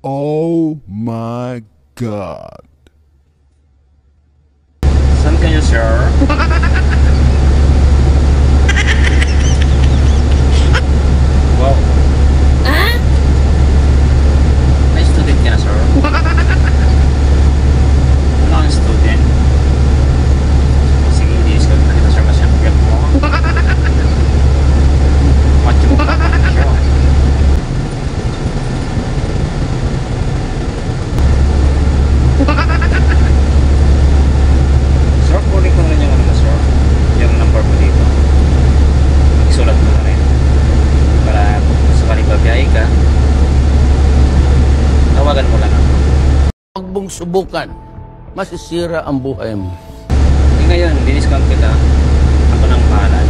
Oh my God. Saan kayo, sir? Wow. May student ka na, sir? Ano ang student? Sige, i-discount na kita, sir, kasi ang piyat mo. Macho mo ka pa, sir. Sir, kunin ko na rin yung ano mo, sir. Yung number mo dito. Isulat mo na rin. Para sakali babiyahe ka, tawagan mo lang ako. Huwag mong subukan. Masisira ang buhay mo. Ngayon, diniscount kita. Ako nang bahala.